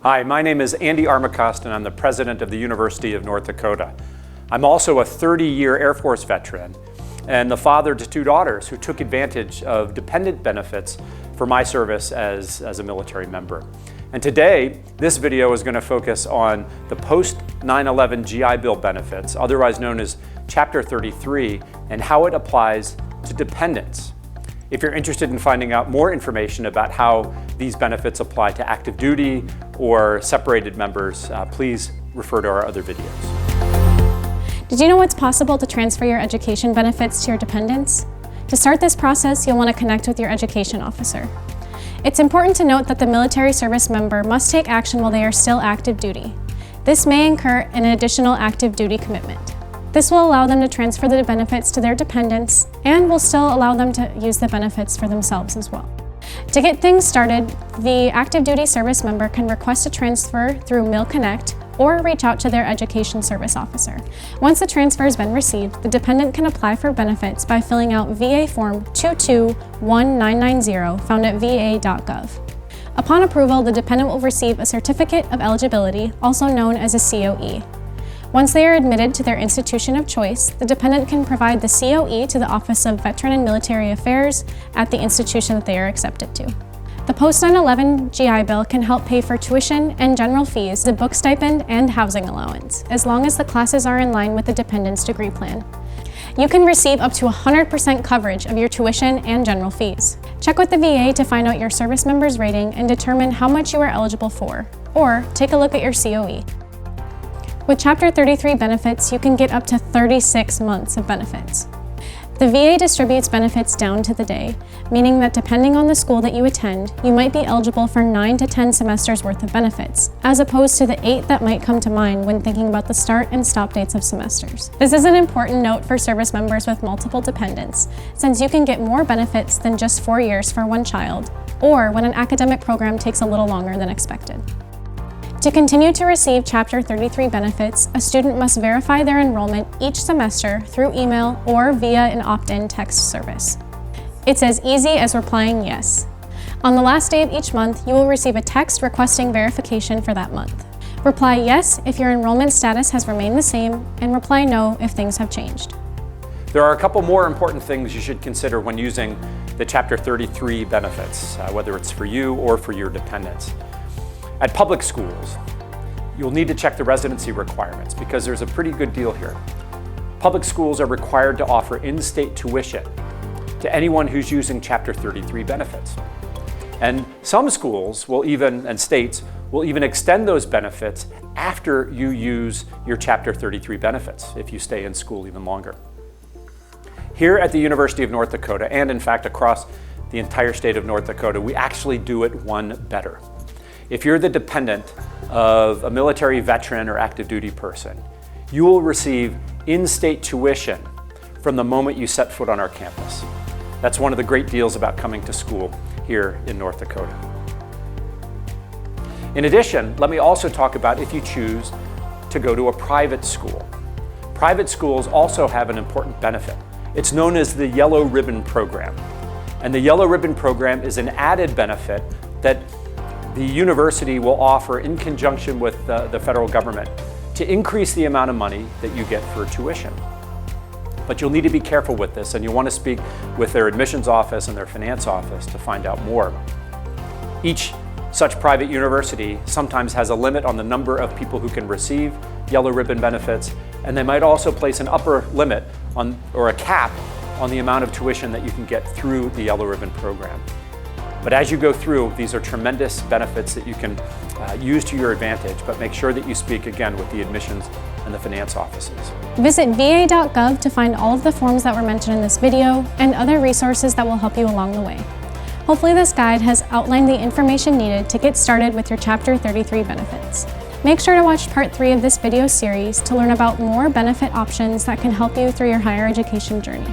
Hi, my name is Andy Armacost and I'm the president of the University of North Dakota. I'm also a 30-year Air Force veteran and the father to two daughters who took advantage of dependent benefits for my service as a military member. And today, this video is going to focus on the post 9/11 GI Bill benefits, otherwise known as Chapter 33, and how it applies to dependents. If you're interested in finding out more information about how these benefits apply to active duty or separated members, please refer to our other videos. Did you know it's possible to transfer your education benefits to your dependents? To start this process, you'll want to connect with your education officer. It's important to note that the military service member must take action while they are still active duty. This may incur an additional active duty commitment. This will allow them to transfer the benefits to their dependents and will still allow them to use the benefits for themselves as well. To get things started, the active duty service member can request a transfer through MilConnect or reach out to their education service officer. Once the transfer has been received, the dependent can apply for benefits by filling out VA Form 221990 found at va.gov. Upon approval, the dependent will receive a Certificate of Eligibility, also known as a COE. Once they are admitted to their institution of choice, the dependent can provide the COE to the Office of Veteran and Military Affairs at the institution that they are accepted to. The post 9/11 GI Bill can help pay for tuition and general fees, the book stipend, and housing allowance, as long as the classes are in line with the dependent's degree plan. You can receive up to 100% coverage of your tuition and general fees. Check with the VA to find out your service member's rating and determine how much you are eligible for, or take a look at your COE. With Chapter 33 benefits, you can get up to 36 months of benefits. The VA distributes benefits down to the day, meaning that depending on the school that you attend, you might be eligible for 9 to 10 semesters worth of benefits, as opposed to the 8 that might come to mind when thinking about the start and stop dates of semesters. This is an important note for service members with multiple dependents, since you can get more benefits than just 4 years for one child, or when an academic program takes a little longer than expected. To continue to receive Chapter 33 benefits, a student must verify their enrollment each semester through email or via an opt-in text service. It's as easy as replying yes. On the last day of each month, you will receive a text requesting verification for that month. Reply yes if your enrollment status has remained the same, and reply no if things have changed. There are a couple more important things you should consider when using the Chapter 33 benefits, whether it's for you or for your dependents. At public schools, you'll need to check the residency requirements because there's a pretty good deal here. Public schools are required to offer in-state tuition to anyone who's using Chapter 33 benefits. And some schools and states will even extend those benefits after you use your Chapter 33 benefits, if you stay in school even longer. Here at the University of North Dakota, and in fact across the entire state of North Dakota, we actually do it one better. If you're the dependent of a military veteran or active duty person, you will receive in-state tuition from the moment you set foot on our campus. That's one of the great deals about coming to school here in North Dakota. In addition, let me also talk about if you choose to go to a private school. Private schools also have an important benefit. It's known as the Yellow Ribbon Program. And the Yellow Ribbon Program is an added benefit that the university will offer in conjunction with the federal government to increase the amount of money that you get for tuition. But you'll need to be careful with this, and you'll want to speak with their admissions office and their finance office to find out more. Each such private university sometimes has a limit on the number of people who can receive Yellow Ribbon benefits, and they might also place an upper limit on, or a cap on the amount of tuition that you can get through the Yellow Ribbon program. But as you go through, these are tremendous benefits that you can use to your advantage, but make sure that you speak again with the admissions and the finance offices. Visit va.gov to find all of the forms that were mentioned in this video and other resources that will help you along the way. Hopefully this guide has outlined the information needed to get started with your Chapter 33 benefits. Make sure to watch Part 3 of this video series to learn about more benefit options that can help you through your higher education journey.